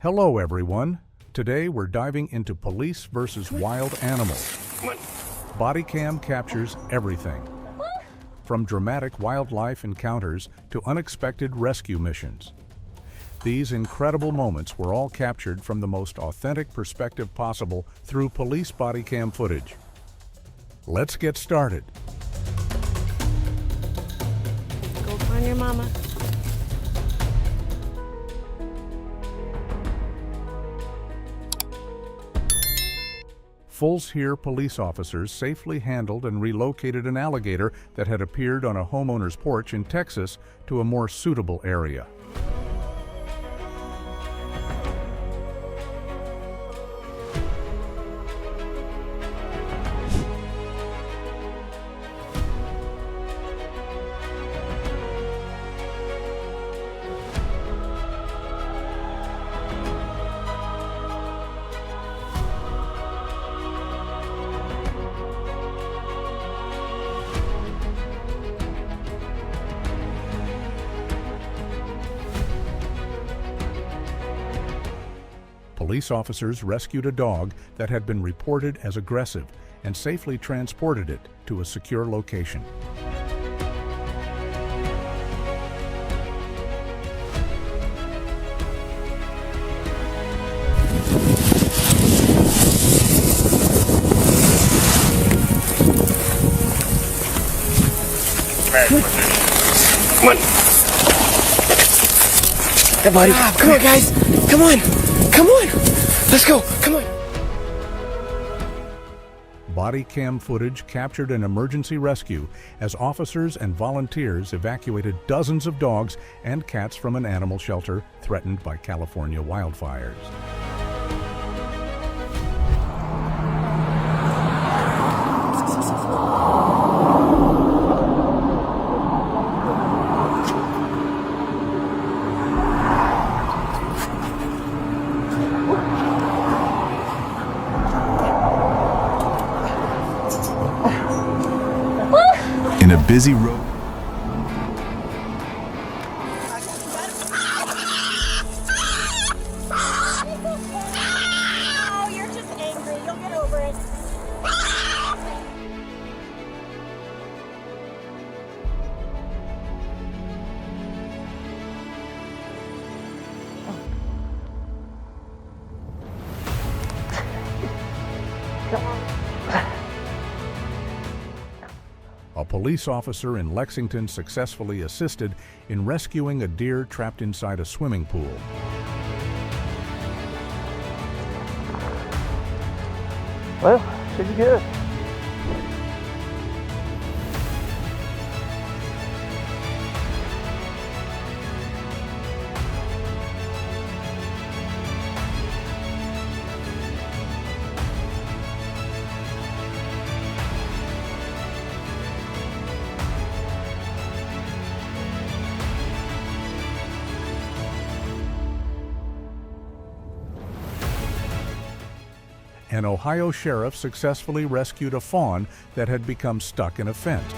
Hello everyone. Today we're diving into police versus wild animals. Bodycam captures everything, from dramatic wildlife encounters to unexpected rescue missions. These incredible moments were all captured from the most authentic perspective possible through police bodycam footage. Let's get started. Go find your mama. Fulls Here police officers safely handled and relocated an alligator that had appeared on a homeowner's porch in Texas to a more suitable area. Police officers rescued a dog that had been reported as aggressive and safely transported it to a secure location. Come on. Hey, buddy. Come on, guys. Come on. Come on. Let's go. Come on. Bodycam footage captured an emergency rescue as officers and volunteers evacuated dozens of dogs and cats from an animal shelter threatened by California wildfires. In a busy road. Oh, you're just angry. You'll get over it. A police officer in Lexington successfully assisted in rescuing a deer trapped inside a swimming pool. Well, should be good. An Ohio sheriff successfully rescued a fawn that had become stuck in a fence.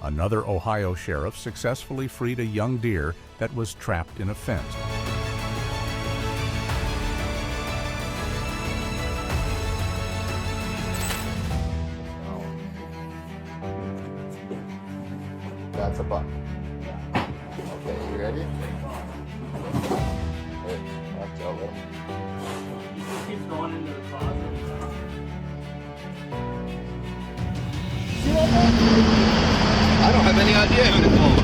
Another Ohio sheriff successfully freed a young deer that was trapped in a fence. That's a buck. Okay, you ready? Hey, that's over. Keeps going into the closet. I don't have any idea who to call.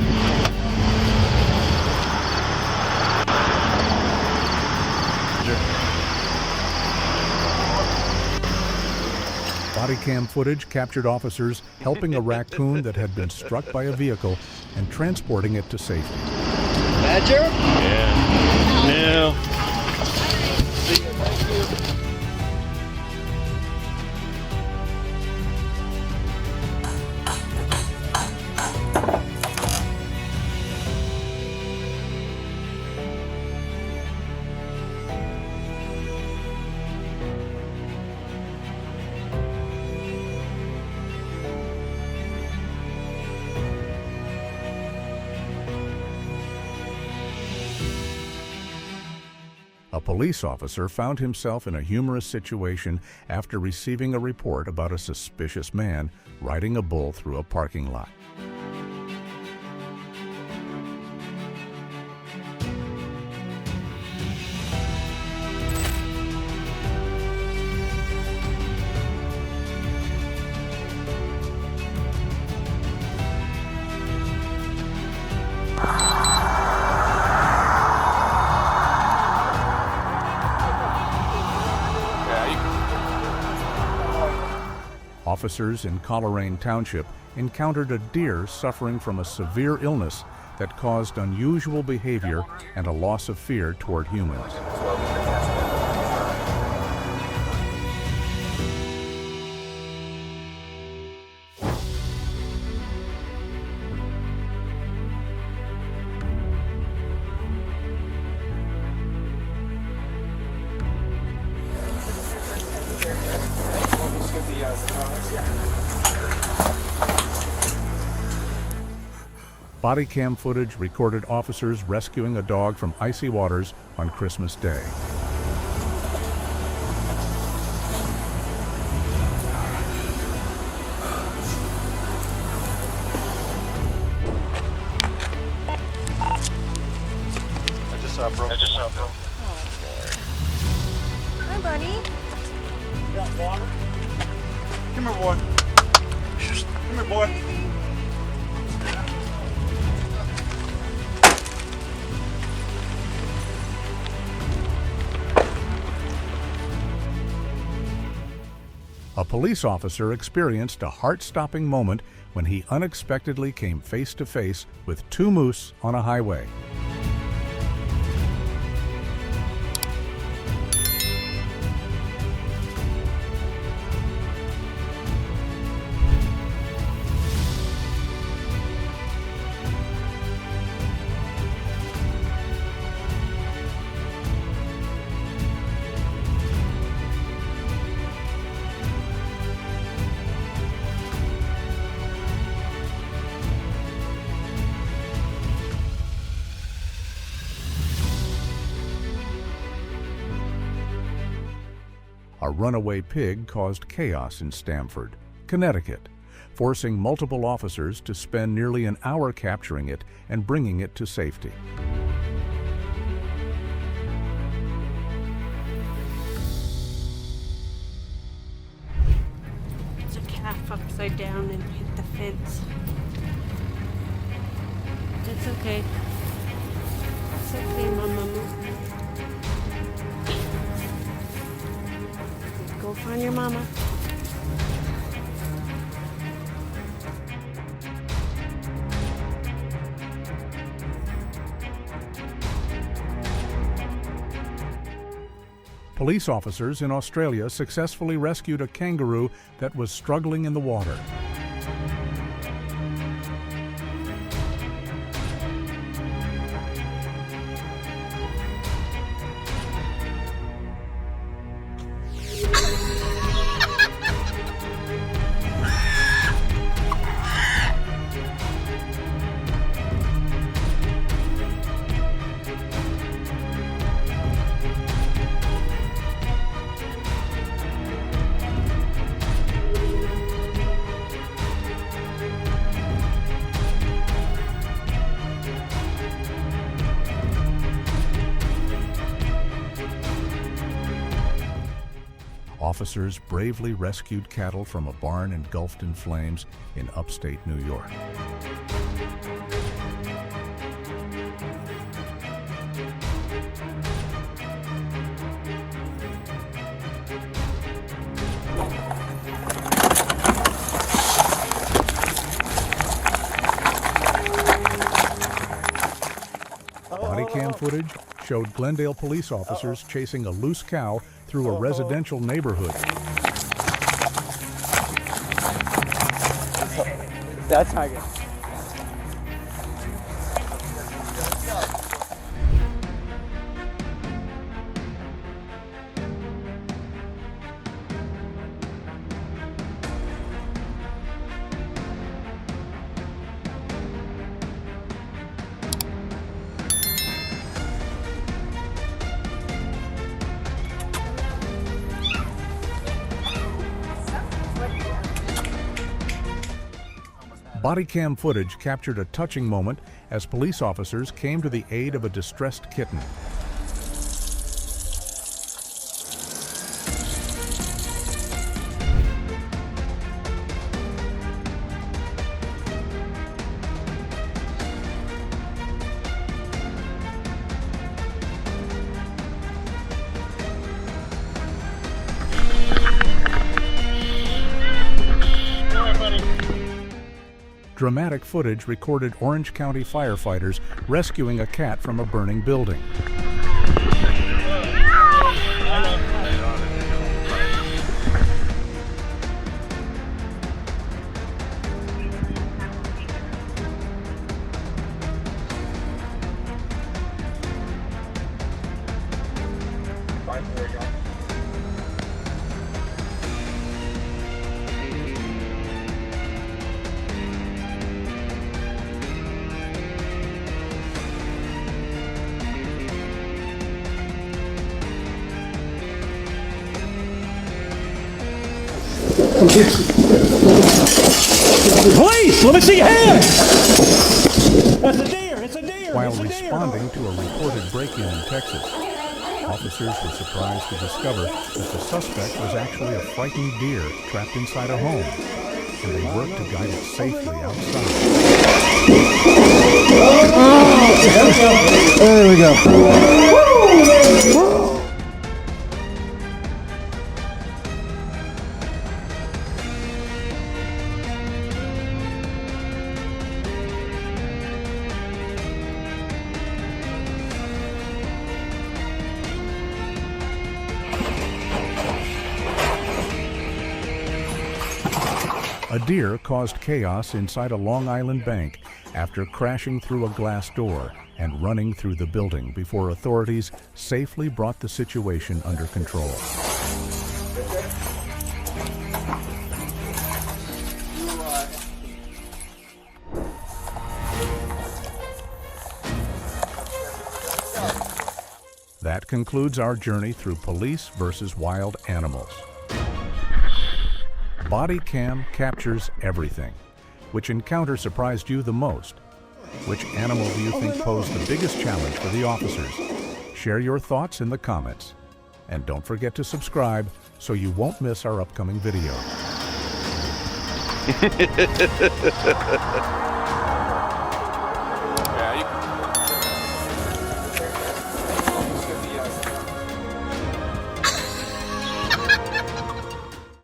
Bodycam footage captured officers helping a raccoon that had been struck by a vehicle and transporting it to safety. Badger? Yeah. No. See you, thank you. A police officer found himself in a humorous situation after receiving a report about a suspicious man riding a bull through a parking lot. Officers in Coleraine Township encountered a deer suffering from a severe illness that caused unusual behavior and a loss of fear toward humans. Bodycam footage recorded officers rescuing a dog from icy waters on Christmas Day. I just saw bro. Hi, buddy. Got water? Come here, boy. Come here, boy. A police officer experienced a heart-stopping moment when he unexpectedly came face to face with two moose on a highway. A runaway pig caused chaos in Stamford, Connecticut, forcing multiple officers to spend nearly an hour capturing it and bringing it to safety. It's a calf upside down and hit the fence. It's okay. It's okay, Mama. Go find your mama. Police officers in Australia successfully rescued a kangaroo that was struggling in the water. Officers bravely rescued cattle from a barn engulfed in flames in upstate New York. Bodycam footage showed Glendale police officers chasing a loose cow through a residential neighborhood. That's not good. Bodycam footage captured a touching moment as police officers came to the aid of a distressed kitten. Dramatic footage recorded Orange County firefighters rescuing a cat from a burning building. Police! Let me see your hand! That's a deer! It's a deer! While It's a deer. responding to a reported break-in in Texas, officers were surprised to discover that the suspect was actually a frightened deer trapped inside a home, and they worked to guide it safely outside. There we go. A deer caused chaos inside a Long Island bank after crashing through a glass door and running through the building before authorities safely brought the situation under control. That concludes our journey through police versus wild animals. Bodycam captures everything. Which encounter surprised you the most? Which animal do you think posed the biggest challenge for the officers? Share your thoughts in the comments. And don't forget to subscribe so you won't miss our upcoming video.